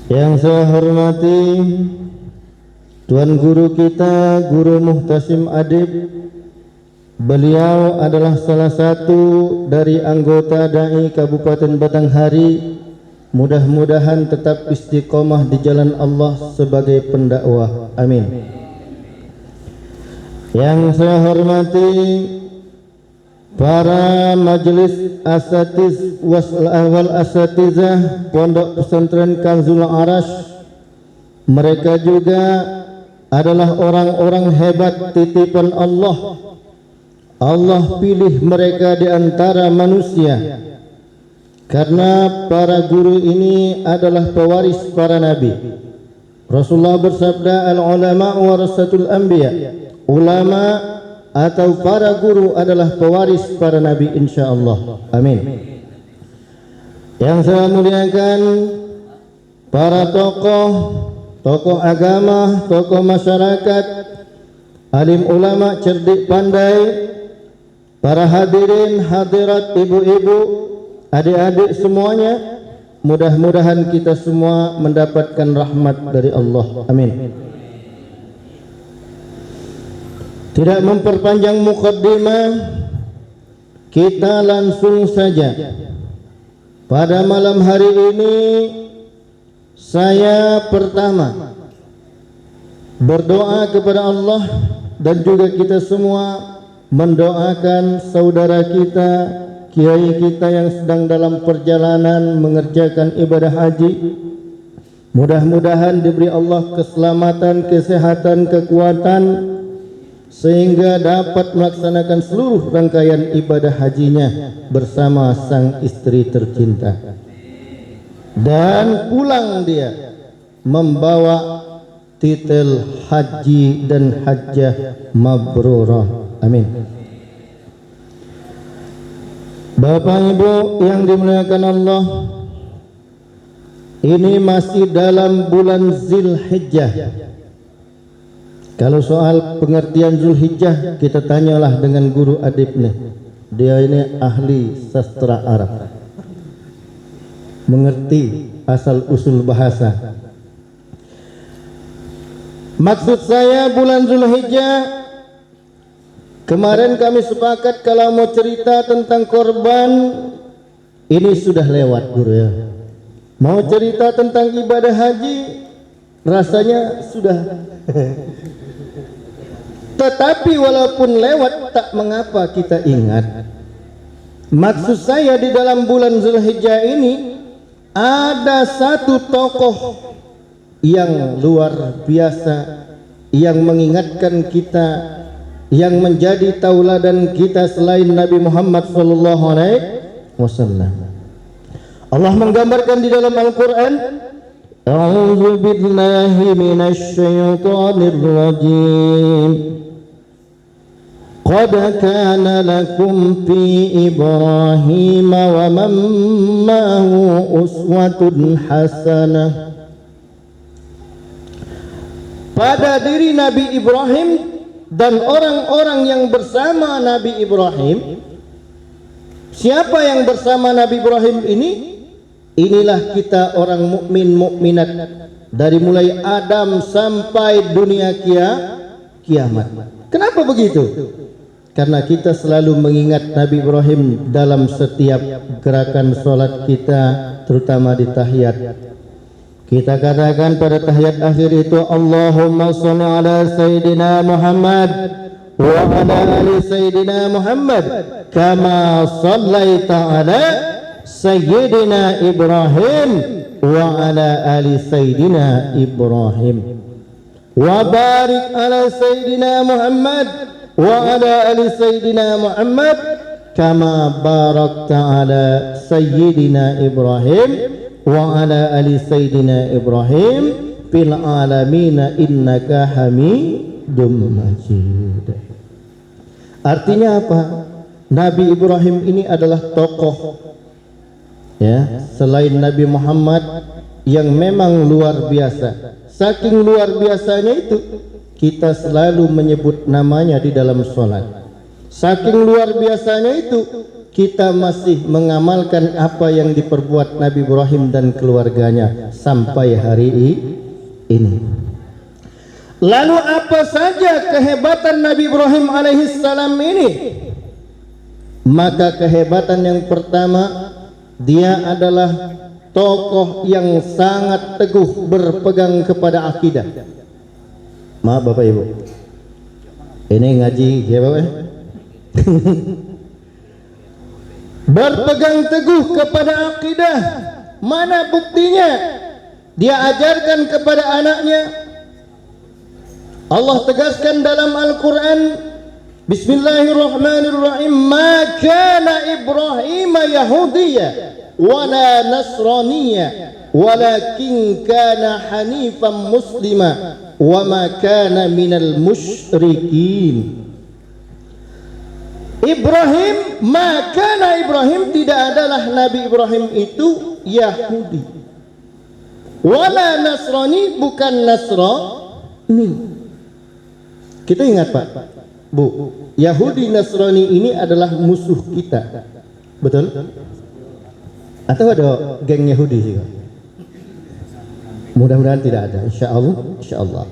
Yang saya hormati Tuan Guru kita, Guru Muhtasim Adib. Beliau adalah salah satu dari anggota Dai Kabupaten Batanghari. Mudah-mudahan tetap istiqomah di jalan Allah sebagai pendakwah. Amin. Yang saya hormati para majelis asatiz wal asatizah Pondok Pesantren Kanzul Arash. Mereka juga adalah orang-orang hebat titipan Allah. Allah pilih mereka di antara manusia karena para guru ini adalah pewaris para nabi. Rasulullah bersabda, al-ulama warasatul anbiya. Ulama atau para guru adalah pewaris para nabi, insyaallah. Amin. Yang saya muliakan para tokoh agama, tokoh masyarakat, alim ulama cerdik pandai, para hadirin hadirat, ibu-ibu, adik-adik semuanya, mudah-mudahan kita semua mendapatkan rahmat dari Allah. Amin. Tidak memperpanjang mukaddimah, kita langsung saja. Pada malam hari ini saya pertama berdoa kepada Allah dan juga kita semua mendoakan saudara kita, kiai kita yang sedang dalam perjalanan mengerjakan ibadah haji. Mudah-mudahan diberi Allah keselamatan, kesehatan, kekuatan sehingga dapat melaksanakan seluruh rangkaian ibadah hajinya bersama sang istri tercinta, dan pulang dia membawa titel haji dan hajjah mabrurah. Amin. Bapak Ibu yang dimuliakan Allah, ini masih dalam bulan Zulhijjah. Kalau soal pengertian Zulhijjah, kita tanyalah dengan guru adib nih. Dia ini ahli sastra Arab, mengerti asal usul bahasa. Maksud saya bulan Zulhijjah, kemarin kami sepakat kalau mau cerita tentang korban, ini sudah lewat guru ya. Mau cerita tentang ibadah haji, rasanya sudah. Tetapi walaupun lewat, tak mengapa kita ingat. Maksud saya di dalam bulan Zulhijjah ini ada satu tokoh yang luar biasa, yang mengingatkan kita, yang menjadi tauladan kita selain Nabi Muhammad SAW. Allah menggambarkan di dalam Al-Quran, A'udzu billahi minasy syaithanir rajim. Qad kana lakum fi Ibrahim wa man ma'ahu uswatun hasanah. Pada diri Nabi Ibrahim dan orang-orang yang bersama Nabi Ibrahim. Siapa yang bersama Nabi Ibrahim ini? Inilah kita orang mukmin mukminat dari mulai Adam sampai dunia kiamat. Kenapa begitu? Karena kita selalu mengingat Nabi Ibrahim dalam setiap gerakan sholat kita, terutama di tahiyat. Kita katakan pada tahiyat akhir itu, Allahumma sholli ala Sayyidina Muhammad wa ala ali Sayyidina Muhammad kama shallaita ala Sayyidina Ibrahim wa ala ali Sayyidina Ibrahim wa barik ala Sayyidina Muhammad wa ala ali Sayyidina Muhammad kama barakta ala Sayyidina Ibrahim wa ala ali Sayyidina Ibrahim fil alamina innaka hamidum majid. Artinya apa? Nabi Ibrahim ini adalah tokoh ya, selain Nabi Muhammad yang memang luar biasa. Saking luar biasanya itu, kita selalu menyebut namanya di dalam sholat. Saking luar biasanya itu, kita masih mengamalkan apa yang diperbuat Nabi Ibrahim dan keluarganya sampai hari ini. Lalu apa saja kehebatan Nabi Ibrahim alaihissalam ini? Maka kehebatan yang pertama, dia adalah tokoh yang sangat teguh berpegang kepada akidah. Maaf Bapak Ibu, ini ngaji ya Bapak. Berpegang teguh kepada akidah. Mana buktinya? Dia ajarkan kepada anaknya. Allah tegaskan dalam Al-Quran, Bismillahirrahmanirrahim, ma kana Ibrahim Yahudiyya wala Nasraniyya walakin kana hanifan muslima wa ma kana minal musyrikin. Ibrahim, maka Ibrahim tidak adalah Nabi Ibrahim itu Yahudi, wala Nasrani, bukan Nasrani. Kita ingat Pak, Bu, Yahudi Nasrani ini adalah musuh kita, betul? Atau ada geng Yahudi juga? Mudah-mudahan tidak ada. Insya Allah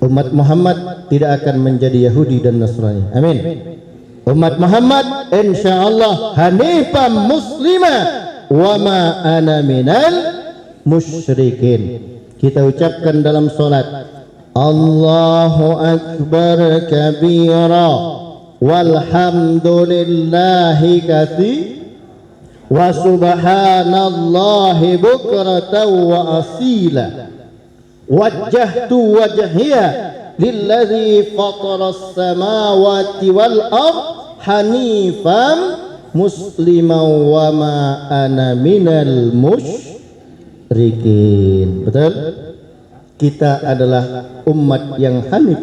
umat Muhammad tidak akan menjadi Yahudi dan Nasrani. Amin. Umat Muhammad insyaallah hanifan muslima wa ma ana minal musyrikin. Kita ucapkan dalam salat, Allahu akbar kabira walhamdulillahi katsira wa subhanallahi bukratan wa asila. Wajjahtu wajhiya lilladzi fataras samawati wal ard hanifan musliman wa ma ana minal musyrikin. Betul? Kita adalah umat yang hanif,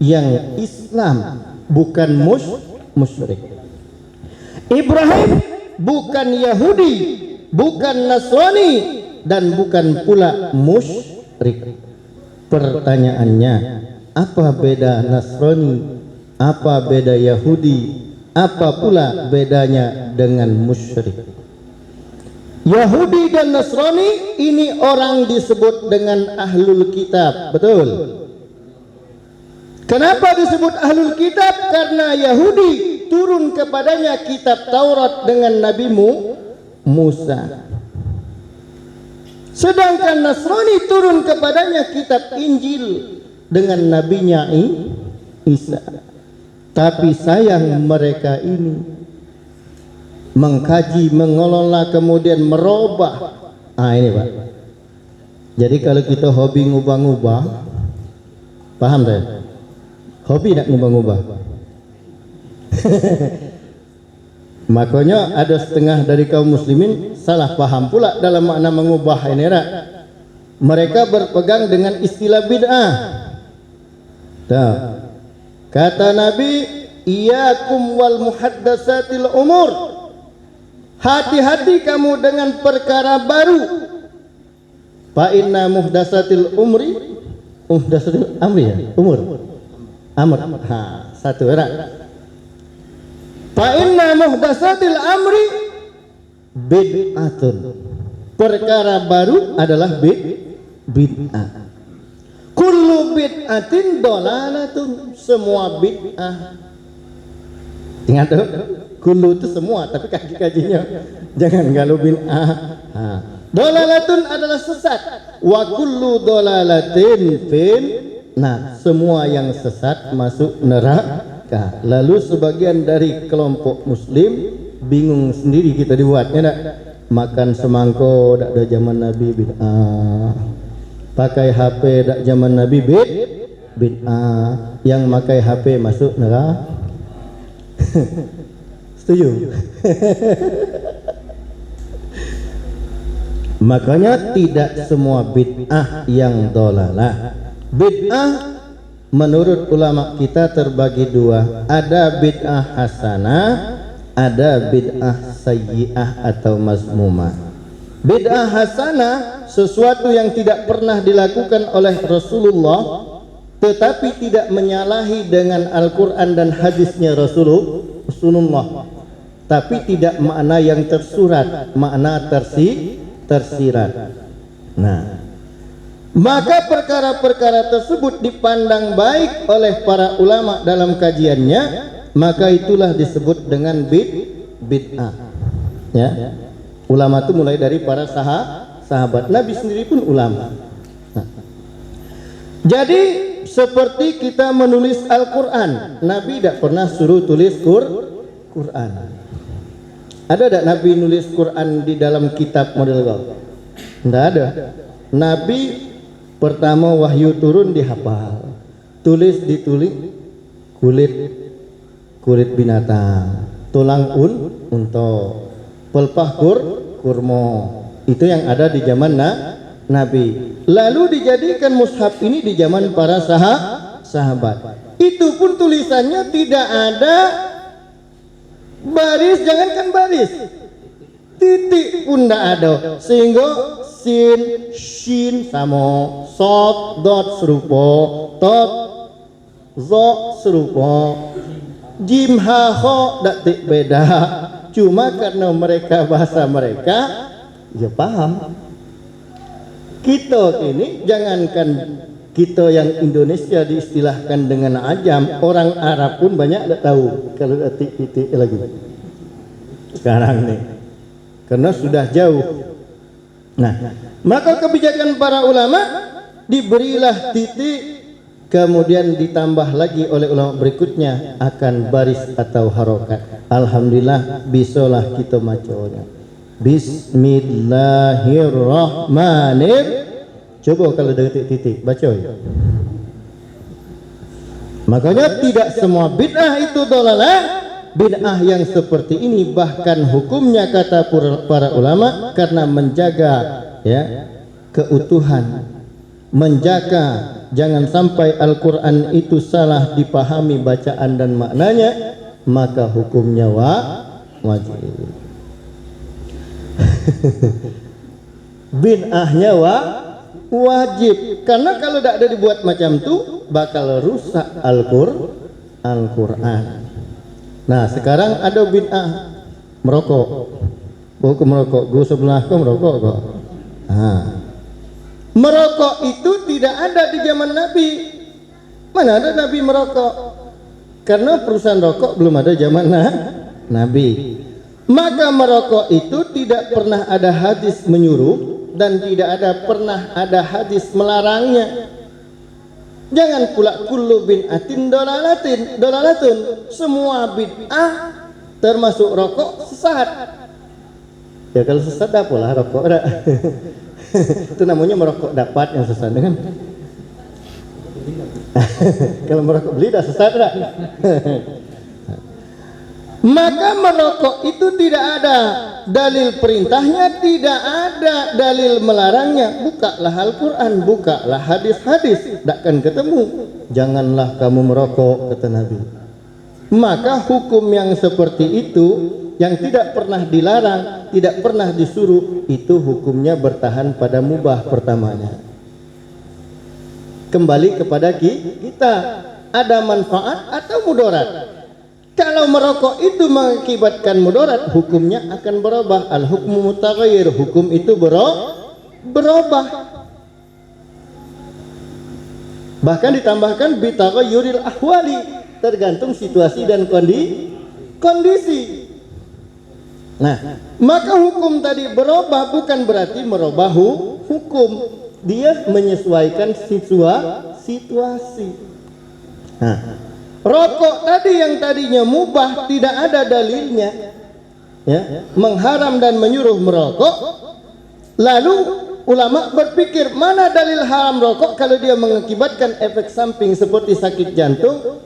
yang Islam, bukan musyrik. Ibrahim bukan Yahudi, bukan Nasrani, dan bukan pula musyrik. Pertanyaannya, apa beda Nasrani, apa beda Yahudi, apa pula bedanya dengan musyrik? Yahudi dan Nasrani ini orang disebut dengan ahlul kitab, betul? Kenapa disebut ahlul kitab? Karena Yahudi turun kepadanya kitab Taurat dengan Nabi Musa, sedangkan Nasrani turun kepadanya kitab Injil dengan nabinya Isa. Tapi sayang mereka ini mengkaji, mengelola, kemudian merubah. Ini Pak. Jadi kalau kita hobi ngubah-ngubah, paham saya? Hobi nak ngubah-ngubah. Makanya ada setengah dari kaum muslimin salah paham pula dalam makna mengubah ini. Mereka berpegang dengan istilah bid'ah. Kata Nabi, iyyakum wal muhaddatsatil umur. Hati-hati kamu dengan perkara baru. Fa inna muhdatsatil umri, muhdatsatil amri ya, umur. Amr. Satu era. Fa inna muhdatsatil amri bid'atun. Perkara baru adalah bid'ah. Kullu bid'atin dolalatun. Semua bid'ah. Ingat tuh, kullu itu semua, tapi kaji-kajinya jangan galau bid'ah. Dolalatun adalah sesat. Wa kullu dolalatin fin. Nah, semua yang sesat masuk neraka. Lalu sebagian dari kelompok muslim bingung sendiri kita dibuatnya nak. Makan semangko dak ada zaman Nabi bid'ah. Pakai HP dak zaman Nabi bid'ah. Yang pakai HP masuk neraka. Setuju? Makanya tidak semua bid'ah yang dolalah. Bid'ah menurut ulama kita terbagi dua. Ada bid'ah hasanah, ada bid'ah sayyi'ah atau mazmumah. Bid'ah hasanah sesuatu yang tidak pernah dilakukan oleh Rasulullah, tetapi tidak menyalahi dengan Al-Quran dan hadisnya Rasulullah. tapi tidak makna yang tersurat, makna tersirat. Nah, maka perkara-perkara tersebut dipandang baik oleh para ulama dalam kajiannya, maka itulah disebut dengan bid'ah. Ya, ulama itu mulai dari para sahabat, Nabi sendiri pun ulama. Nah, jadi seperti kita menulis Al-Quran, Nabi tidak pernah suruh tulis Quran. Ada tidak Nabi nulis Quran di dalam kitab model kau? Tidak ada. Nabi pertama wahyu turun dihafal, tulis ditulis kulit binatang, tulang unta, pelpah kurma. Itu yang ada di zaman Nabi. Lalu dijadikan mushaf ini di zaman para sahabat. Itu pun tulisannya tidak ada baris, jangankan baris, titik pun tidak ada, sehingga sin, shin sama, sod, dot serupa, tot, zo serupa, jim, ha, ho, datik beda. Cuma karena mereka bahasa mereka, ya paham. Kita ini, jangankan kita yang Indonesia diistilahkan dengan ajam, orang Arab pun banyak tidak tahu kalau titik-titik lagi sekarang nih, karena sudah jauh. Nah, maka kebijakan para ulama diberilah titik, kemudian ditambah lagi oleh ulama berikutnya akan baris atau harokat. Alhamdulillah bisalah kita macanya. Bismillahirrahmanirrahim. Coba kalau ada titik-titik baca ya. Makanya tidak semua bid'ah itu dolalah. Bid'ah yang seperti ini bahkan hukumnya kata para ulama karena menjaga ya keutuhan, menjaga jangan sampai Al-Quran itu salah dipahami bacaan dan maknanya, maka hukumnya wajib. Bid'ahnya wajib, karena kalau tidak ada dibuat macam itu bakal rusak Al-Quran. Nah, sekarang ada bid'ah merokok. Bukan merokok, gue sebelah kau merokok kok. Nah, merokok itu tidak ada di zaman Nabi. Mana ada Nabi merokok? Karena perusahaan rokok belum ada zaman Nabi. Maka merokok itu tidak pernah ada hadis menyuruh dan tidak pernah ada hadis melarangnya. Jangan pula kullu bid'atin dolalatun. Semua bid'ah termasuk rokok sesat. Ya kalau sesat apalah rokok. Itu namanya merokok dapat yang sesat kan. Kalau merokok beli dah sesat dah. Maka merokok itu tidak ada dalil perintahnya, tidak ada dalil melarangnya. Bukalah Al-Quran, bukalah hadis-hadis, tak akan ketemu. Janganlah kamu merokok, kata Nabi. Maka hukum yang seperti itu, yang tidak pernah dilarang, tidak pernah disuruh, itu hukumnya bertahan pada mubah pertamanya. Kembali kepada kita, ada manfaat atau mudarat. Kalau merokok itu mengakibatkan mudarat, hukumnya akan berubah. Al-hukmu mutaghayyir, hukum itu berubah. Bahkan ditambahkan bitaghayyuril ahwali, tergantung situasi dan kondisi. Nah, maka hukum tadi berubah bukan berarti merubah hukum. Dia menyesuaikan situasi. Nah, rokok tadi yang tadinya mubah tidak ada dalilnya, ya, mengharam dan menyuruh merokok. Lalu ulama berpikir mana dalil haram rokok kalau dia mengakibatkan efek samping seperti sakit jantung.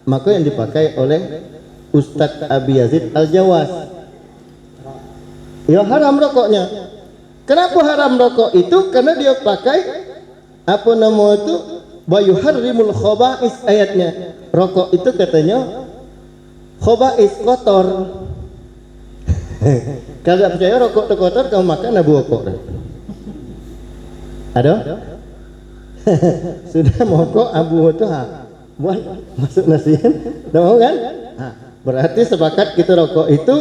Maka yang dipakai oleh Ustadz Abi Yazid Al-Jawas, ya haram rokoknya. Kenapa haram rokok itu? Karena dia pakai apa nama itu, bayuharrimul khobais, ayatnya. Rokok itu katanya khobais, kotor. Kalau tidak percaya rokok itu kotor, kamu makan abu rokok. Ada? Sudah mokok abu itu buat masuk nasi, tidak mau kan? Berarti sepakat kita rokok itu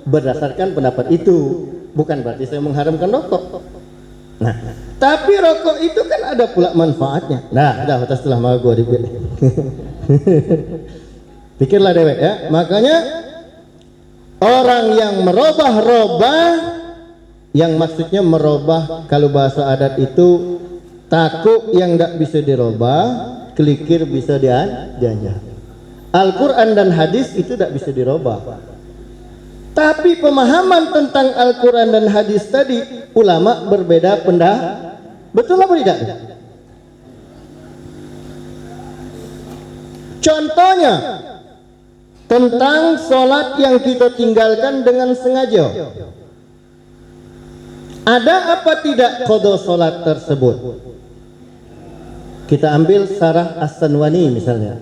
berdasarkan pendapat itu. Bukan berarti saya mengharamkan rokok. Nah, tapi rokok itu kan ada pula manfaatnya. Nah, dah atas setelah mau gua dipikir. Pikirlah dewek ya. Makanya orang yang merubah-rubah, yang maksudnya merubah kalau bahasa adat itu takut yang tidak bisa dirubah, kelikir bisa diajak. Al-Quran dan hadis itu tidak bisa dirubah. Tapi pemahaman tentang Al-Quran dan hadis tadi ulama berbeda pendapat. Betul apa tidak? Contohnya tentang sholat yang kita tinggalkan dengan sengaja. Ada apa tidak qada sholat tersebut? Kita ambil Sarah As-Sanwani misalnya.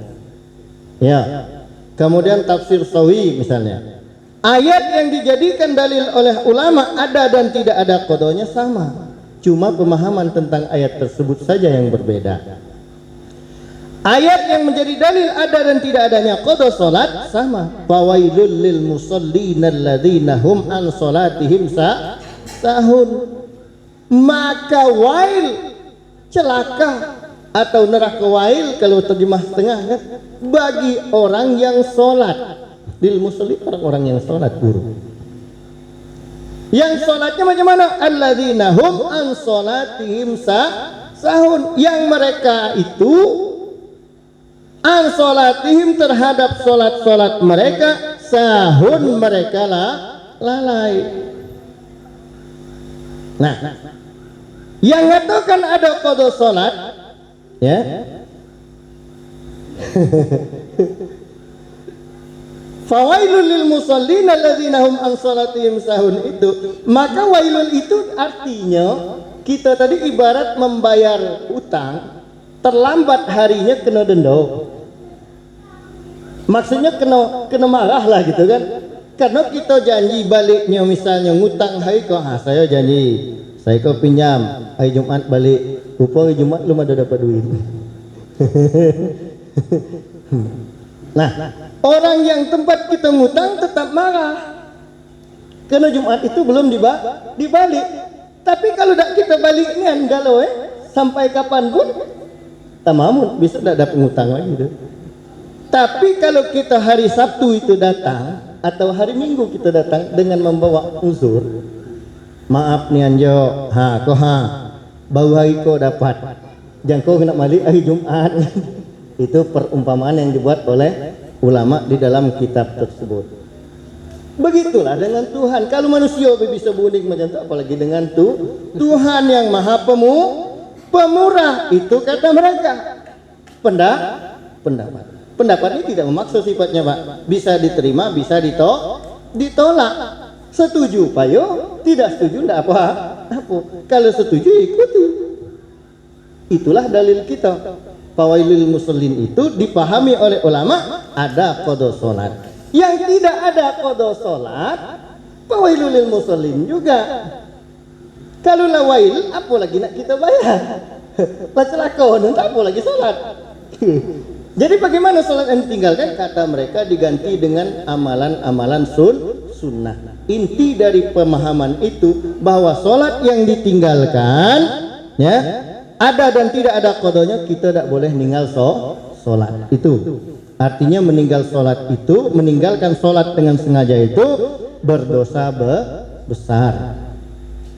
Ya. Kemudian tafsir Sawi misalnya. Ayat yang dijadikan dalil oleh ulama ada dan tidak ada qadanya sama. Cuma pemahaman tentang ayat tersebut saja yang berbeda. Ayat yang menjadi dalil ada dan tidak adanya qada salat sama. Fawailul lil musallina alladzina hum an salatihim sahun. Maka wail, celaka atau neraka wail kalau terjemah setengah kan, bagi orang yang salat. Lil musallin, orang-orang yang salat guru. Yang salatnya macam mana? Alladzina hum an salatihim sahun. Yang mereka itu an salatihim terhadap salat-salat mereka sahun, mereka lalai. Nah, yang mengatakan ada qada salat ya. Fawailul lil musallin alladzina hum an salatihim sahun itu, maka wailul itu artinya kita tadi ibarat membayar utang, terlambat harinya kena denda. Maksudnya kena marah lah gitu kan. Karena kita janji baliknya misalnya ngutang hari kau, saya janji saya kau pinjam hari Jumat balik, rupa hari Jumat belum ada dapat duit. Nah, orang yang tempat kita ngutang tetap marah karena Jumat itu belum dibalik. Tapi kalau tak kita balik nian galau sampai kapanpun tamamun bisa tak dapat ngutang lagi tu. Tapi kalau kita hari Sabtu itu datang atau hari Minggu kita datang dengan membawa uzur, maaf nian jo, bau hari kau dapat, jangan kau kena balik hari Jumat. Itu perumpamaan yang dibuat oleh ulama di dalam kitab tersebut. Begitulah dengan Tuhan. Kalau manusia bisa bunik macam itu, apalagi dengan Tuhan yang maha pemurah. Itu kata mereka. Pendapat ini tidak memaksa sifatnya, Pak. Bisa diterima, bisa ditolak. Setuju payo, tidak setuju tidak apa. Kalau setuju ikuti. Itulah dalil kita. Fawailul musallin itu dipahami oleh ulama ada qada salat. Yang tidak ada qada salat, fawailul musallin juga. Kalau la wail, apa lagi nak kita bayar? Lah celaka entah apa lagi salat. Jadi bagaimana salat yang ditinggalkan? Kata mereka diganti dengan amalan-amalan sunnah. Inti dari pemahaman itu bahwa salat yang ditinggalkan ya ada dan tidak ada qadanya, kita tidak boleh meninggal sholat. Itu artinya meninggal sholat itu, meninggalkan sholat dengan sengaja itu berdosa besar.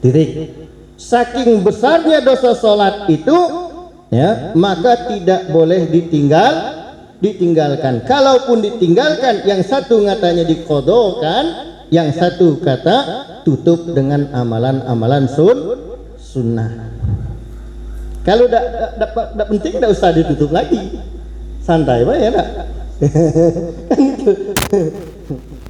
Titik. Saking besarnya dosa sholat itu ya, maka tidak boleh ditinggalkan. Kalaupun ditinggalkan, yang satu katanya diqadhakan, yang satu kata tutup dengan amalan-amalan sunnah. Kalau tak penting tidak usah ditutup lagi, santai pak ya tak? Kan itu.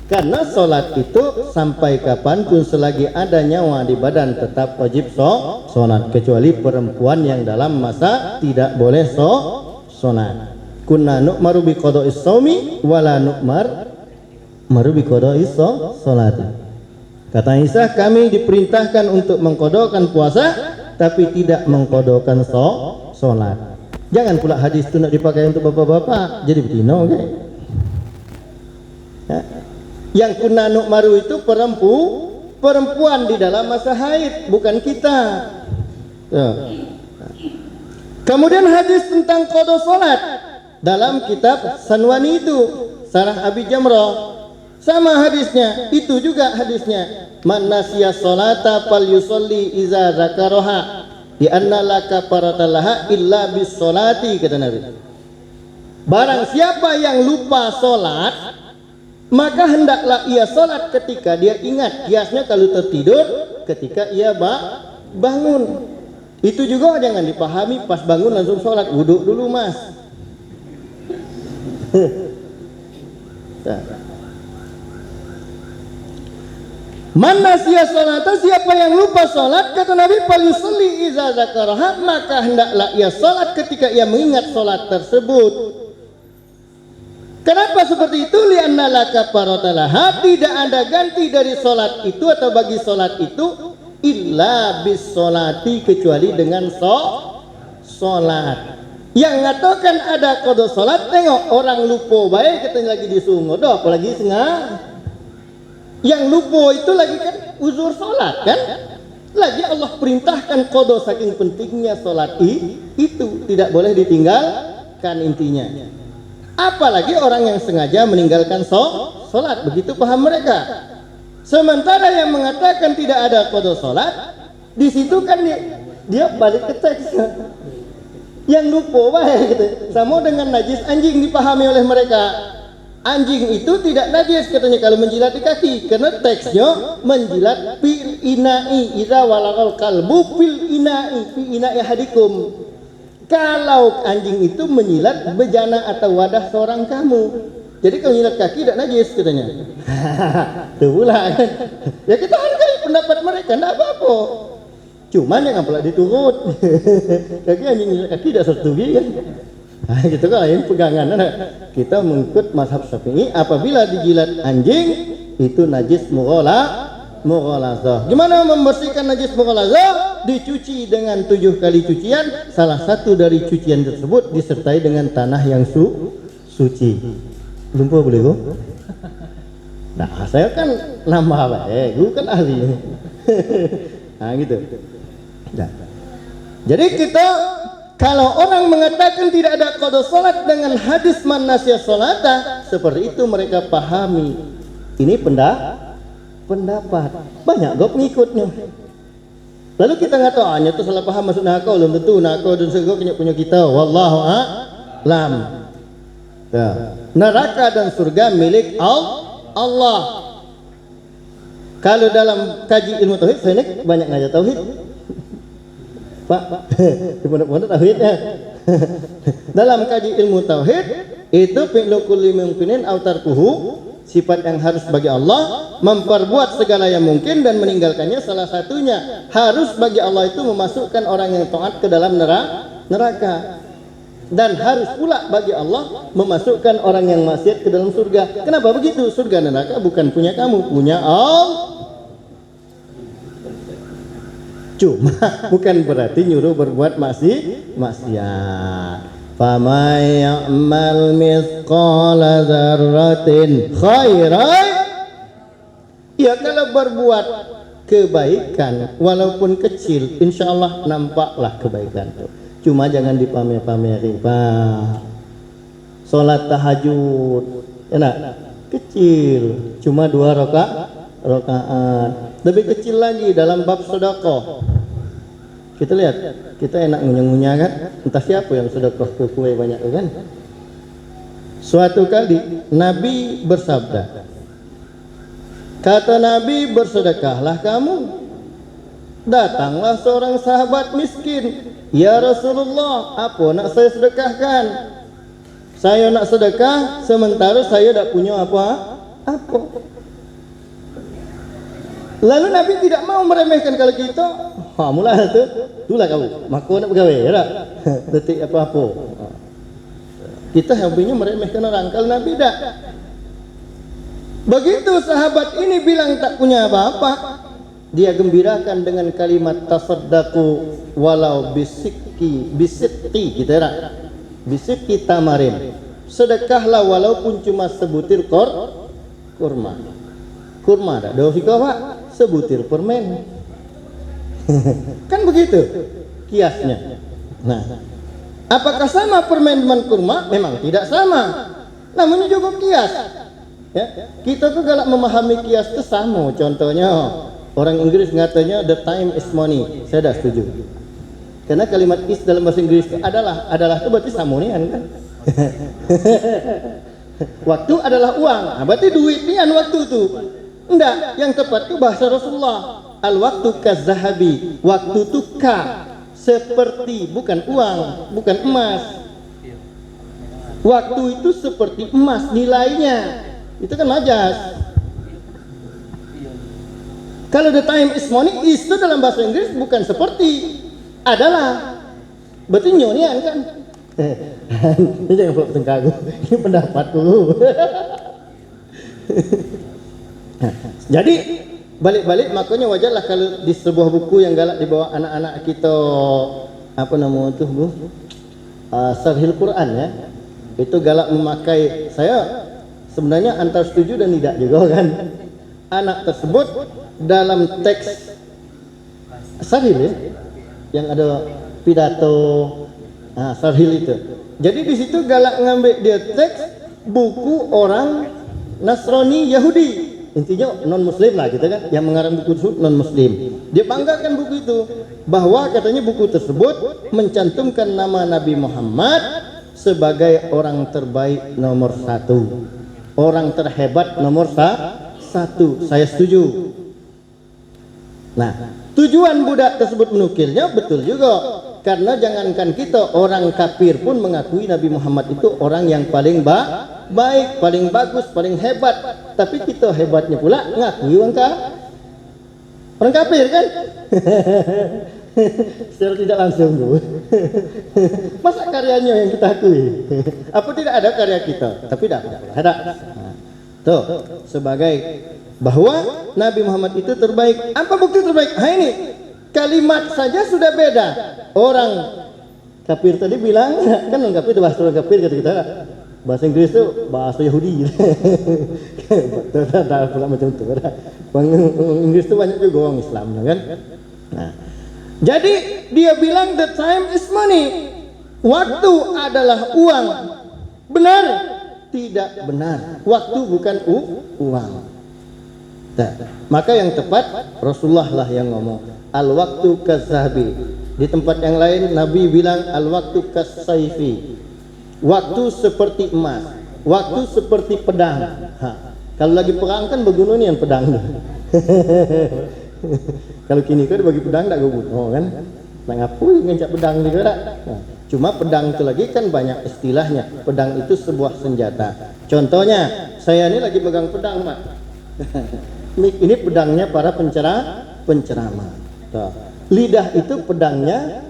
Karena sholat itu sampai kapanpun selagi ada nyawa di badan tetap wajib sholat, kecuali perempuan yang dalam masa tidak boleh sholat. Kunna nu'maru bi qada'is shaumi wala nu'maru bi qada'is sholati. Kata Isa, kami diperintahkan untuk mengqadhakan puasa tapi tidak mengqadhakan sholat. Jangan pula hadis itu nak dipakai untuk bapak-bapak jadi betino, okay? Ya. Yang kunanuk maru itu perempuan di dalam masa haid, bukan kita. Kemudian hadis tentang qada salat dalam kitab Sanwani itu, Sarah Abi Jamrah, sama hadisnya, itu juga hadisnya. Man nasiya salata fal yusalli iza zakaraha di anna laka paratalaha illa bis salati, kata Nabi. Barang siapa yang lupa salat, maka hendaklah ia salat ketika dia ingat. Kiasnya kalau tertidur, ketika ia bangun. Itu juga jangan dipahami pas bangun langsung salat, wudhu dulu mas. Man nasiya salata, siapa yang lupa salat, kata Nabi, falyusalli iza zakaraha, maka hendaklah ia salat ketika ia mengingat salat tersebut. Kenapa seperti itu? Lianna laka paratalaha, tidak ada ganti dari salat itu atau bagi salat itu illa bis salati, kecuali dengan salat. Yang ngatakan ada qada salat, tengok orang lupa baik katanya lagi disuruh ngodoh, apalagi sengaja. Yang lupa itu lagi kan uzur salat kan? Lagi Allah perintahkan qada, saking pentingnya salat itu tidak boleh ditinggalkan intinya. Apalagi orang yang sengaja meninggalkan salat, begitu paham mereka. Sementara yang mengatakan tidak ada qada salat, di situ kan dia balik ke teks. Yang lupa baik gitu. Sama dengan najis anjing dipahami oleh mereka. Anjing itu tidak najis katanya kalau menjilat di kaki, karena teksnya menjilat fil ina'i idza walagal kalbu fil ina'i fi ina'i hadikum. Kalau anjing itu menjilat bejana atau wadah seorang kamu, jadi kalau menjilat kaki tidak najis katanya. Tuh pula kan. Ya kita hargai pendapat mereka, tidak apa-apa. Cuman jangan pula diturut. Kaki anjing menjilat kaki tidak setuju kan. Nah, gitu kan lain pegangan. Kita mengikut mazhab Syafi'i, apabila dijilat anjing itu najis mughalazah. Gimana membersihkan najis mughalazah? Dicuci dengan 7 kali cucian. Salah satu dari cucian tersebut disertai dengan tanah yang suci. Lupa boleh go? Nah, saya kan nambah baik, gue kan ahli. Nah, gitu. Nah. Jadi kita, kalau orang mengatakan tidak ada qada salat dengan hadis man nasiya salata, seperti itu mereka pahami. Ini pendapat. Banyak gak pengikutnya. Lalu kita nggak tahu, hanya itu salah paham maksudnya kau, belum tentu nakau dan segala punya kita. Wallahu a'lam. Neraka dan surga milik Allah. Kalau dalam kaji ilmu tauhid, saya ini banyak ngajar tauhid. Pak, di pondok-pondok tauhid ya. Dalam kaji ilmu tauhid itu fi'lu kulli mumkinin aw tarkuhu, sifat yang harus bagi Allah, memperbuat segala yang mungkin dan meninggalkannya salah satunya. Harus bagi Allah itu memasukkan orang yang taat ke dalam neraka. Dan harus pula bagi Allah memasukkan orang yang maksiat ke dalam surga. Kenapa begitu? Surga dan neraka bukan punya kamu, punya Allah. Cuma bukan berarti nyuruh berbuat maksiat. Famay ya'mal mithqala dzarratin khairan, ya kalau berbuat kebaikan walaupun kecil, insya Allah nampaklah kebaikan itu. Cuma jangan dipamer-pamerin, Pak. Salat tahajud enak kecil, cuma 2 rakaat. Lebih kecil lagi dalam bab sedekah. Kita lihat, kita enak ngunyah-ngunyah kan? Entah siapa yang sedekah ke kue banyak kan? Suatu kali Nabi bersabda, kata Nabi, bersedekahlah kamu. Datanglah seorang sahabat miskin, ya Rasulullah, apa nak saya sedekahkan? Saya nak sedekah sementara saya tak punya apa. Lalu Nabi tidak mau meremehkan kalau kita, mula itulah kamu, maka nak pegawai, ya tak? Detik apa-apa. Kita hobinya meremehkan orang, kalau Nabi tidak. Begitu sahabat ini bilang tak punya apa-apa, dia gembirakan dengan kalimat tasaddaqu walau bisikki gitu ya. Bisikki tamarin. Sedekahlah walaupun cuma sebutir kurma. kurma ada dua fiko Pak, sebutir permen. Kan begitu kiasnya. Nah, apakah sama permen dengan kurma? Memang tidak sama. Namanya juga kias. Ya, kita tuh galak memahami kias itu sama. Contohnya orang Inggris ngatanya the time is money. Saya dah setuju. Karena kalimat is dalam bahasa Inggris itu adalah itu berarti samonian kan. Waktu adalah uang. Nah, berarti duit ini waktu itu. Enggak, yang tepat itu bahasa Rasulullah. Al waktu kazahabi. Waktu itu seperti, bukan uang, bukan emas. Waktu itu seperti emas nilainya. Itu kan majas. Kalau the time is money, is itu dalam bahasa Inggris bukan seperti, adalah. Berarti nyonian kan. Ini jangan peluk tengkaku. Ini pendapatku. Jadi balik-balik makanya wajarlah kalau di sebuah buku yang galak dibawa anak-anak kita, apa namanya tuh Bu, Syarhil Quran ya, itu galak memakai. Saya sebenarnya antara setuju dan tidak juga kan. Anak tersebut dalam teks Syarhil ya, yang ada pidato Syarhil itu. Jadi di situ galak ngambil dia teks buku orang Nasrani Yahudi. Intinya non muslim lah gitu kan, yang mengarang buku tersebut non muslim. Dia banggakan buku itu, bahwa katanya buku tersebut mencantumkan nama Nabi Muhammad sebagai orang terbaik nomor 1, orang terhebat nomor 1. Saya setuju. Nah, tujuan budak tersebut menukilnya betul juga, karena jangankan kita, orang kafir pun mengakui Nabi Muhammad itu orang yang paling baik, paling bagus, paling hebat. Tapi kita hebatnya pula ngakui orang kafir kan. Secara tidak langsung tuh. Masa karyanya yang kita akui? Apa tidak ada karya kita? Tapi ada. Tuh, sebagai bahwa Nabi Muhammad itu terbaik. Apa bukti terbaik? Ini kalimat saja sudah beda. Orang kafir tadi bilang kan orang kafir itu bahasa orang kafir kata kita. Bahasa Inggris itu bahasa Yahudi. Ada pula macam itu. Orang Inggris itu banyak juga orang Islam kan. Nah, jadi dia bilang the time is money. Waktu adalah uang. Benar? Tidak benar. Waktu bukan uang. Nah, maka yang tepat Rasulullah lah yang ngomong. Al waktu kazahabi. Di tempat yang lain Nabi bilang al waktu kasaifi. Waktu seperti emas, waktu seperti pedang. Kalau lagi perang kan berguna nih yang pedang. Kalau kini kan bagi pedang tak guna kan? Nak ngapui ngencak pedang juga tak? Cuma pedang itu lagi kan banyak istilahnya. Pedang itu sebuah senjata. Contohnya, saya ini lagi pegang pedang, Mak. Ini pedangnya para penceramah. Lidah itu pedangnya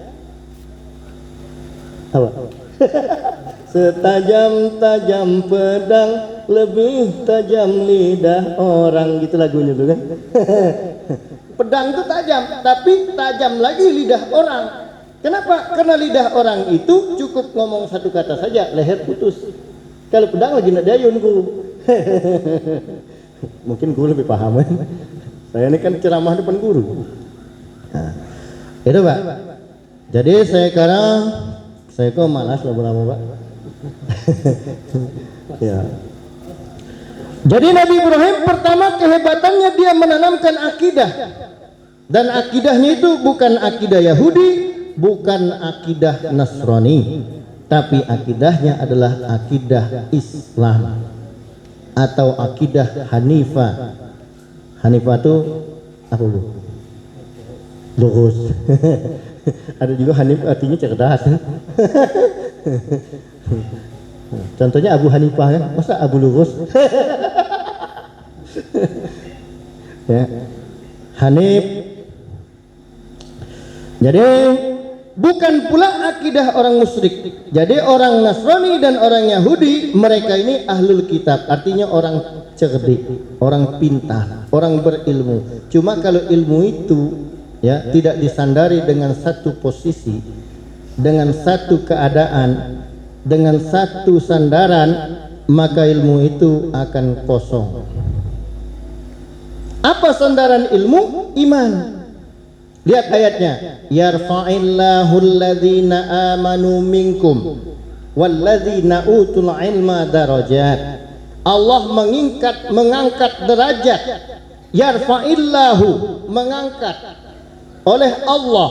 apa? Setajam-tajam pedang, lebih tajam lidah orang, gitu lagunya tuh kan. Pedang itu tajam, tapi tajam lagi lidah orang. Kenapa? Karena lidah orang itu cukup ngomong satu kata saja, leher putus. Kalau pedang lagi nak dayun guru. Mungkin guru lebih paham kan. Saya ini kan ceramah depan guru. Nah, itu Pak. Jadi saya kok malas lama-lama Pak. Ya. Jadi Nabi Ibrahim pertama kehebatannya dia menanamkan akidah. Dan akidahnya itu bukan akidah Yahudi, bukan akidah Nasrani, tapi akidahnya adalah akidah Islam atau akidah Hanifah. Hanifah itu apa Bu? Lurus. Ada juga Hanif artinya cerdas. Contohnya Abu Hanifah kan, masa Abu Lurus? Ya. Hanif. Jadi bukan pula akidah orang musyrik. Jadi orang Nasrani dan orang Yahudi, mereka ini ahlul kitab, artinya orang cerdik, orang pintar, orang berilmu. Cuma kalau ilmu itu ya tidak disandari dengan satu posisi, dengan satu keadaan, dengan satu sandaran, maka ilmu itu akan kosong. Apa sandaran ilmu? Iman. Lihat ayatnya, yarfa'illahu alladhina amanu minkum walladzina utul ilma darajat. Allah mengangkat derajat. Yarfa'illahu, mengangkat oleh Allah.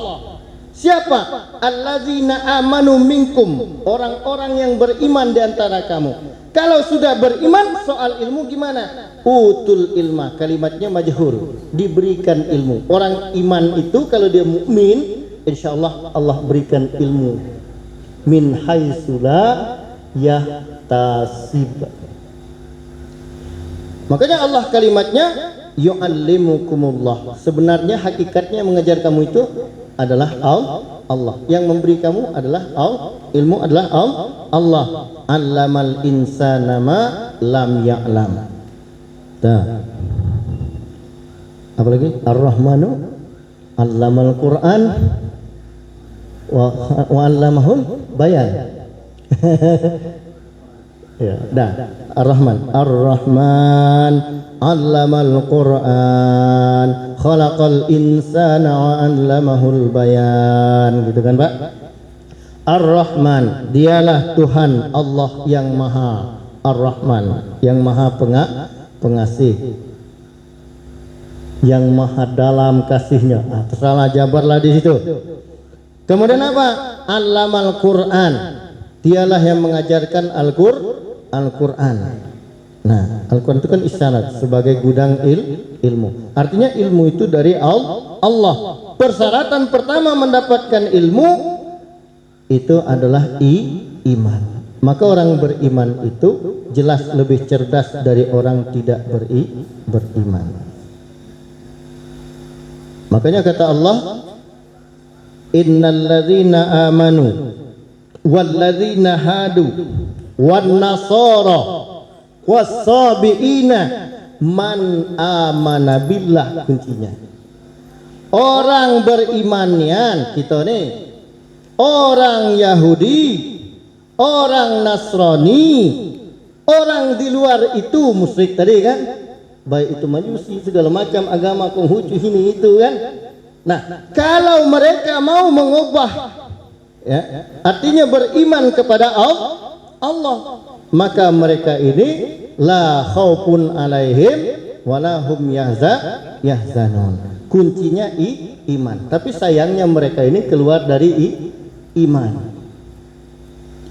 Siapa? Alladzina amanu minkum, orang-orang yang beriman di antara kamu. Kalau sudah beriman, soal ilmu gimana? Utul ilma, kalimatnya majhur, diberikan ilmu. Orang iman itu kalau dia mukmin, insyaallah Allah berikan ilmu. Min haitsu la yahtasib. Makanya Allah kalimatnya yu'allimukumullah. Sebenarnya hakikatnya mengajar kamu itu adalah Allah. Yang memberi kamu adalah ilmu adalah Allah. Allamal insana ma lam ya'lam. Apa lagi? Ar-Rahmanu 'allamal Qur'an wa 'allamahul bayan. Ya, dah. Ar-Rahman 'allamal Qur'an, khalaqal insana wa 'allamahul bayan. Gitu kan, Pak? Ar-Rahman, dialah Tuhan Allah yang Maha Ar-Rahman, yang Maha pengasih, yang Maha dalam kasihnya. Tersalah jabarlah di situ. Kemudian apa? Allamal Qur'an, dialah yang mengajarkan Al-Qur'an. Nah, Al-Quran itu kan isyarat sebagai gudang ilmu. Artinya ilmu itu dari Allah. Persyaratan pertama mendapatkan ilmu itu adalah iman. Maka orang beriman itu jelas lebih cerdas dari orang tidak beriman. Makanya kata Allah, innal ladzina amanu wal ladzina hadu wan nasara was-sabiina man amana billah. Kuncinya orang berimannya kita nih, orang Yahudi, orang Nasrani, orang di luar itu musyrik tadi kan, baik itu Majusi segala macam agama Konghucu ini itu kan. Nah, kalau mereka mau mengubah ya, artinya beriman kepada Allah, maka mereka ini la khaufun alaihim wala hum yahzanun. Kuncinya iman. Tapi sayangnya mereka ini keluar dari iman.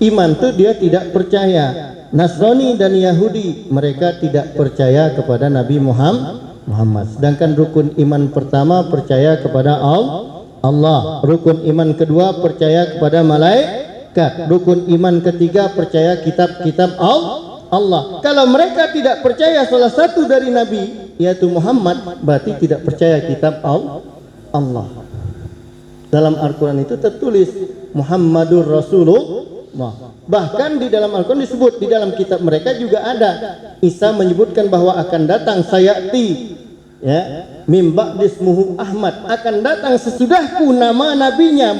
Iman itu dia tidak percaya. Nasrani dan Yahudi mereka tidak percaya kepada Nabi Muhammad. Sedangkan rukun iman pertama percaya kepada Allah. Rukun iman kedua percaya kepada malaikat. Rukun iman ketiga percaya kitab-kitab Allah. Kalau mereka tidak percaya salah satu dari Nabi yaitu Muhammad, berarti tidak percaya kitab Allah. Dalam Al-Quran itu tertulis Muhammadur Rasulullah. Bahkan di dalam Al-Quran disebut, di dalam kitab mereka juga ada. Isa menyebutkan bahwa akan datang sayati ya, mim ba'dismuhu Ahmad, akan datang sesudahku nama nabinya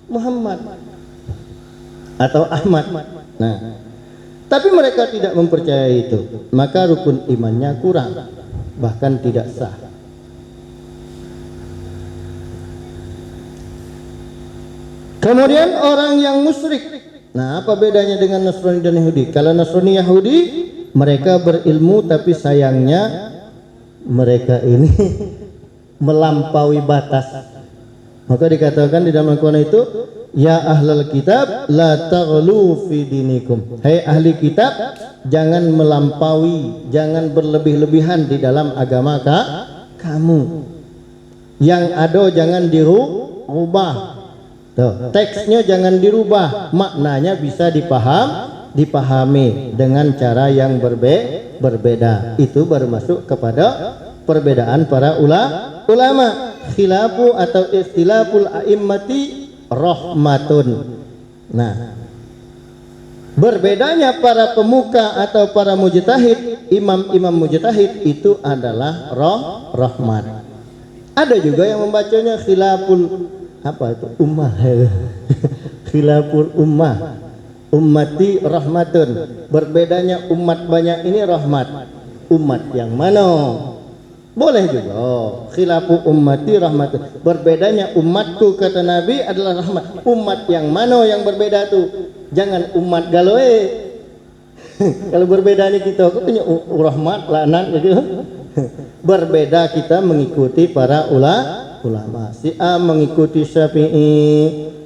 Muhammad atau Ahmad. Nah, tapi mereka tidak mempercayai itu, maka rukun imannya kurang, bahkan tidak sah. Kemudian orang yang musyrik. Nah, apa bedanya dengan Nasrani dan Yahudi? Kalau Nasrani Yahudi mereka berilmu, tapi sayangnya mereka ini melampaui batas. Maka dikatakan di dalam Al-Quran itu, ya ahlal kitab la taghlu fi dinikum. Hai ahli kitab, jangan melampaui, jangan berlebih-lebihan di dalam agama kamu. Yang ada jangan dirubah. Tuh, teksnya jangan dirubah, maknanya bisa dipahami dengan cara yang berbeda. Itu baru masuk kepada perbedaan para ulama. Khilafu atau istilaful a'immati rahmatun. Nah, berbedanya para pemuka atau para mujtahid, imam-imam mujtahid itu adalah rahmat. Ada juga yang membacanya khilaful apa itu ummah. Khilaful ummah, ummati rahmatun. Berbedanya umat banyak ini rahmat. Umat yang mana? Boleh juga. Oh, khilafu ummati rahmat. Berbedanya umatku kata Nabi adalah rahmat. Umat yang mana yang berbeda tuh? Jangan umat galoe. Kalau berbedanya kita punya rahmat lanan gitu. Berbeda kita mengikuti para ulama. Si A mengikuti Syafi'i,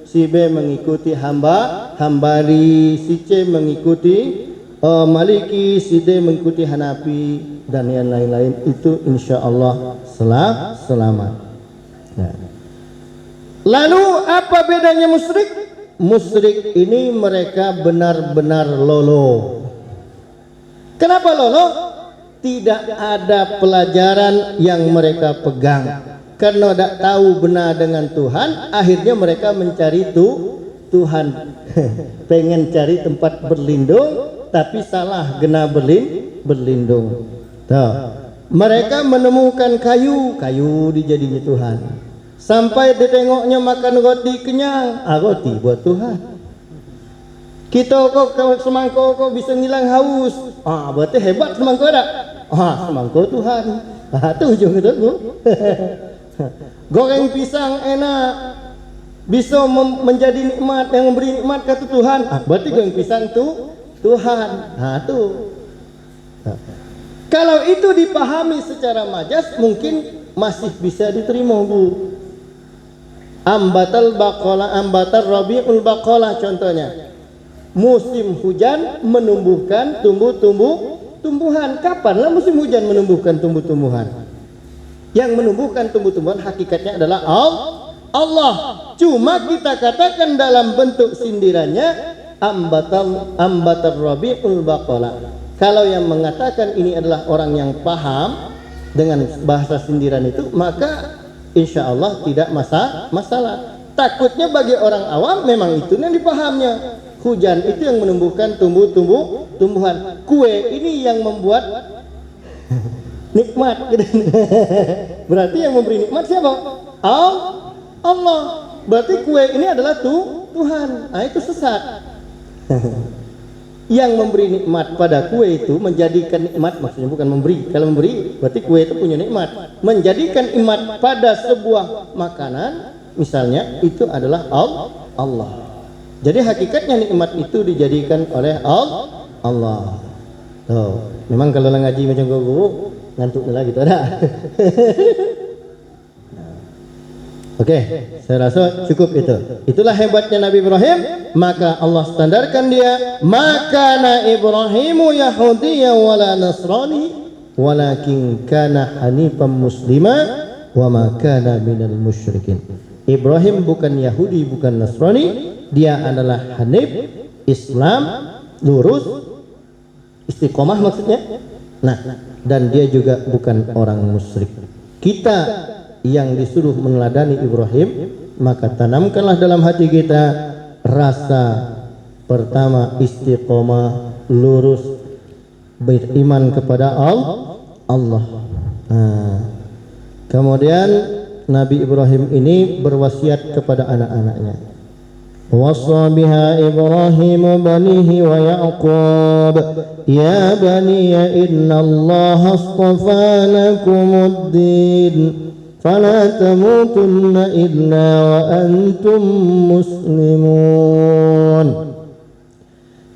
si B mengikuti Hambali, si C mengikuti Maliki, si D mengikuti Hanafi dan yang lain-lain. Itu insya Allah selamat. Nah. Lalu apa bedanya musyrik? Musyrik ini mereka benar-benar lolo. Kenapa lolo? Tidak ada pelajaran yang mereka pegang. Karena tidak tahu benar dengan Tuhan, akhirnya mereka mencari Tuhan. Pengen cari tempat berlindung, tapi salah gena berlindung. Tuh. Mereka menemukan kayu dijadinya Tuhan. Sampai ditengoknya makan roti kenyang, roti buat Tuhan. Kita kok semangko kok bisa ngilang haus, berarti hebat semangko ada. Semangko Tuhan. Itu ujung itu. Goreng pisang enak, bisa menjadi nikmat, yang memberi nikmat kata Tuhan. Berarti goreng pisang tuh Tuhan. Tuh. Kalau itu dipahami secara majas mungkin masih bisa diterima, Bu. Ambatal rabiul baqalah contohnya. Musim hujan menumbuhkan tumbuhan. Kapanlah musim hujan menumbuhkan tumbuh-tumbuhan? Yang menumbuhkan tumbuh-tumbuhan hakikatnya adalah Allah. Cuma kita katakan dalam bentuk sindirannya ambatar rabiul baqalah. Kalau yang mengatakan ini adalah orang yang paham dengan bahasa sindiran itu, maka insya Allah tidak masalah. Takutnya bagi orang awam memang itu yang dipahamnya. Hujan itu yang menumbuhkan tumbuhan. Kue ini yang membuat nikmat. Berarti yang memberi nikmat siapa? Allah. Berarti kue ini adalah Tuhan. Itu sesat. Yang memberi nikmat pada kue itu menjadikan nikmat, maksudnya bukan memberi. Kalau memberi berarti kue itu punya nikmat. Menjadikan nikmat pada sebuah makanan misalnya itu adalah Allah. Jadi hakikatnya nikmat itu dijadikan oleh Allah. Tuh, memang kalau ngaji macam guru ngantuk lagi gitu ada. Oke, saya rasa cukup itu. Itulah hebatnya Nabi Ibrahim. Maka Allah standarkan dia. Makana Ibrahimu Yahudiyya wala Nasrani, walakin kana hanifan muslima wa ma kana minal musyrikin. Ibrahim bukan Yahudi, bukan Nasrani. Dia adalah Hanif, Islam, lurus, istiqomah maksudnya. Nah, dan dia juga bukan orang musyrik. Kita yang disuruh meneladani Ibrahim, maka tanamkanlah dalam hati kita rasa pertama istiqomah, lurus, beriman kepada Allah. Kemudian Nabi Ibrahim ini berwasiat kepada anak-anaknya. Wasa biha Ibrahim banihi wa Ya'qub ya bani inna Allah astafa lakumuddin fala tamutunna illa wa antum muslimun.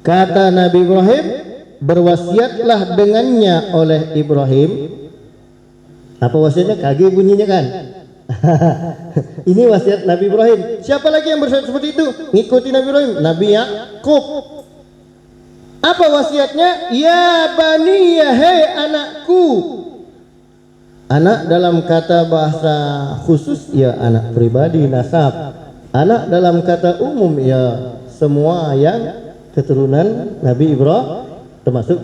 Kata Nabi Ibrahim, berwasiatlah dengannya oleh Ibrahim. Apa wasiatnya? Kagak bunyinya kan? Ini wasiat Nabi Ibrahim. Siapa lagi yang berwasiat seperti itu? Ngikuti Nabi Ibrahim. Nabi Ya'qub. Apa wasiatnya? Ya bani, ya hei anakku. Anak dalam kata bahasa khusus ya anak pribadi, nasab. Anak dalam kata umum ya semua yang keturunan Nabi Ibrahim, termasuk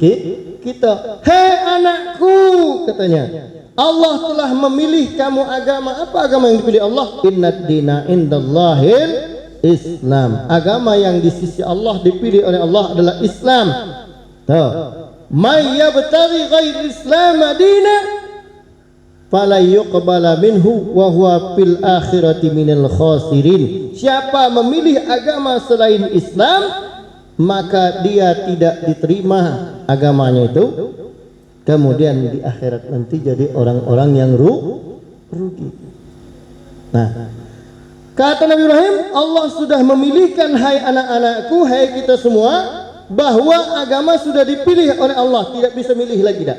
kita. Hei anakku, katanya, Allah telah memilih kamu agama. Apa agama yang dipilih Allah? Innad dina indallahil Islam. Agama yang di sisi Allah dipilih oleh Allah adalah Islam. Tuh. May yabtaghi ghair Islam dina fala yuqbala minhu wa huwa fil akhirati minal khasirin. Siapa memilih agama selain Islam, maka dia tidak diterima agamanya itu. kemudian di akhirat nanti jadi orang-orang yang rugi. Nah, kata Nabi Ibrahim, Allah sudah memilihkan, hai anak-anakku, hai kita semua, bahwa agama sudah dipilih oleh Allah, tidak bisa milih lagi dah.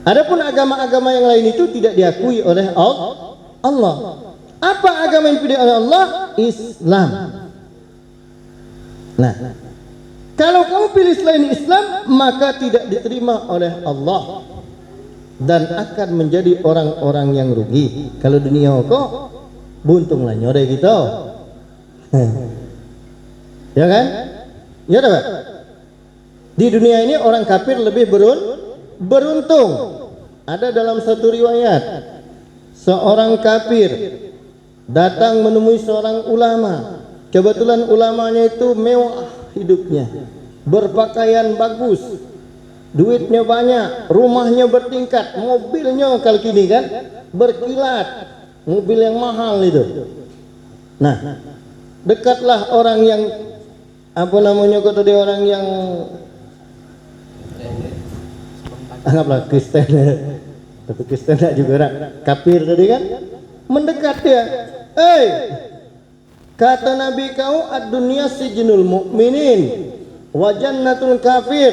Adapun agama-agama yang lain itu tidak diakui oleh Allah. Apa agama yang dipilih oleh Allah? Islam. Nah, kalau kamu pilih selain Islam, maka tidak diterima oleh Allah dan akan menjadi orang-orang yang rugi. Kalau dunia kok buntunglah nyore gitu. Ya kan? Ya tak? Di dunia ini orang kafir lebih beruntung. Ada dalam satu riwayat, seorang kafir datang menemui seorang ulama. Kebetulan ulamanya itu mewah hidupnya, berpakaian bagus, duitnya banyak, rumahnya bertingkat, mobilnya kalau kini kan berkilat, mobil yang mahal itu. Nah, dekatlah orang yang apa namanya kata dia, orang yang anggaplah Kristen, tapi Kristen juga orang kafir tadi kan, mendekat dia. Kata Nabi kau, ad-dunya sijnul mu'minin wa jannatul kafir.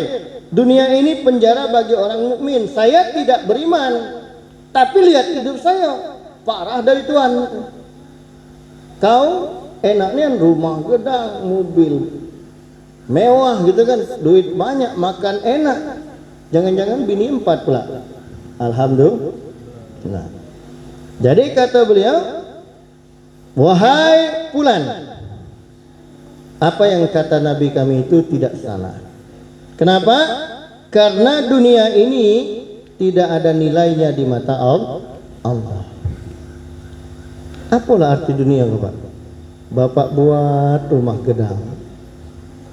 Dunia ini penjara bagi orang mukmin. Saya tidak beriman, tapi lihat hidup saya, parah dari Tuhan. Kau enaknya rumah gedang, mobil mewah gitu kan, duit banyak, makan enak. Jangan-jangan bini 4 pula. Alhamdulillah. Jadi kata beliau, wahai Fulan, apa yang kata Nabi kami itu tidak salah. Kenapa? Karena dunia ini tidak ada nilainya di mata Allah. Apalah arti dunia, Bapak? Bapak buat rumah gedang.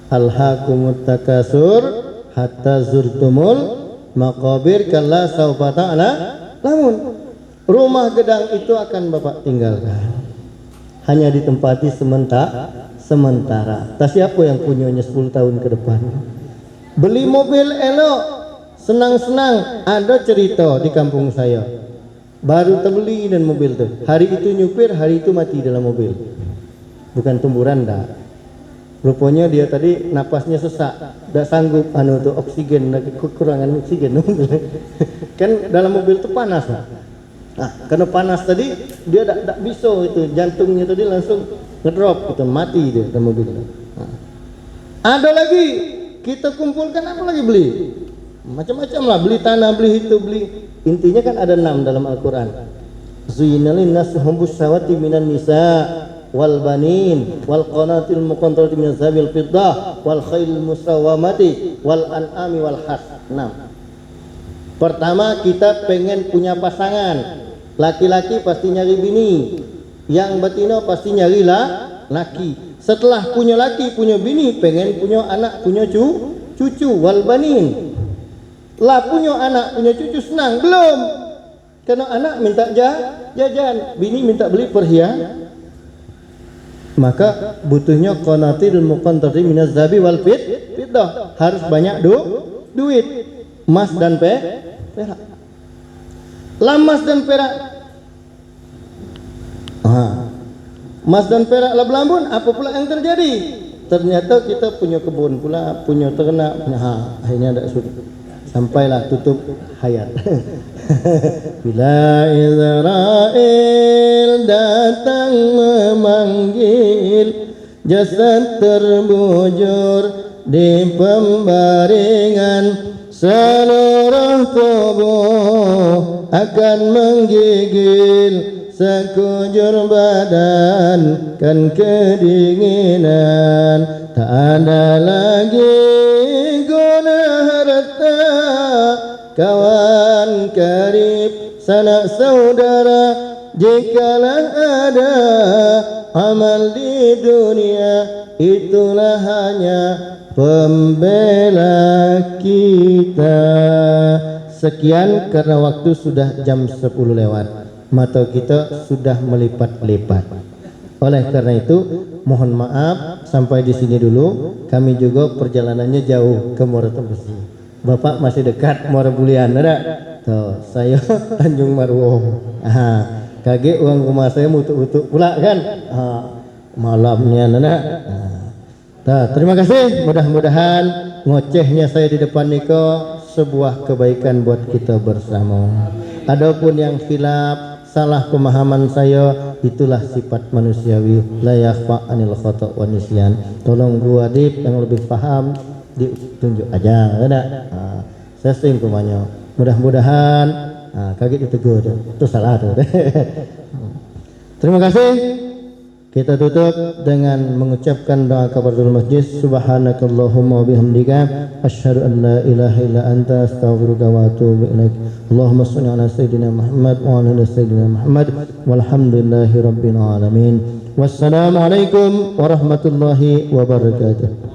Alhaakumut takasur hatta zurtumul maqabir kalla saufa ta'lamun. Rumah gedang itu akan Bapak tinggalkan. Hanya ditempati sementara. Tak siapa yang punyanya 10 tahun ke depan. Beli mobil elok, senang-senang. Ada cerita di kampung saya, baru terbeli dan mobil tuh. Hari itu nyupir, hari itu mati dalam mobil. Bukan tumburan dah. Rupanya dia tadi napasnya sesak, tidak sanggup tuh oksigen, kekurangan oksigen. Kan dalam mobil itu panas. Nah, karena panas tadi dia tak bisa itu, jantungnya tadi langsung ngedrop gitu, mati dia dalam mobil. Nah, ada lagi kita kumpulkan, apa lagi beli? Macam-macam lah, beli tanah, beli itu, beli. Intinya kan ada 6 dalam Al-Quran. Zuyyina lin-nasi hubbus syahawati minan nisa wal banin wal qanatil muqantarati minaz zahabi wal fiddah wal khailil musawwamati wal an'ami wal has. 6. Pertama, kita pengen punya pasangan. Laki-laki pasti nyari bini, yang betina pasti nyari laki. Setelah punya laki, punya bini, pengen punya anak, punya cucu. Wal banin, lah punya anak, punya cucu senang belum? Karena anak minta jajan, bini minta beli perhiasan. Maka butuhnya qanatirul muqantari minaz zahabi wal fiddah, harus banyak duit, emas dan perak. Emas dan perak, emas dan perak lah belambun. Apa pula yang terjadi? Ternyata kita punya kebun pula, punya ternak, akhirnya tidak sudah. Sampailah tutup hayat. Bila Israel datang memanggil, jasad terbujur di pembaringan, seluruh tubuh akan menggigil, sekujur badan kan kedinginan. Tak ada lagi guna harta, kawan karib, sanak saudara, jikalau ada amal di dunia, itulah hanya pembela kita. Sekian, karena waktu sudah jam 10 lewat, mata kita sudah melipat-lipat. Oleh karena itu, mohon maaf sampai di sini dulu. Kami juga perjalanannya jauh ke Muara Besi. Bapak masih dekat Muara Bulian ada. Tuh, saya Tanjung Marwong. Kage uang rumah saya mutu-mutu pula kan. Malamnya nana. Terima kasih. Mudah-mudahan ngocehnya saya di depan niko sebuah kebaikan buat kita bersama. Adapun yang khilaf, salah pemahaman saya, itulah sifat manusiawi. La yakhfa anil khata' wa nisyan. Tolong Bu Adib yang lebih paham ditunjuk aja, ada. Saya sering kumanya. Mudah-mudahan kaget ditegur itu salah tuh. Terima kasih. Kita tutup dengan mengucapkan doa kafaratul majlis. Subhanakallahumma wa bihamdika asyhadu an la ilaha illa anta astaghfiruka wa atubu ilaik. Allahumma shalli ala sayyidina Muhammad wa ala ali sayyidina Muhammad walhamdulillahi rabbil alamin. Wassalamualaikum warahmatullahi wabarakatuh.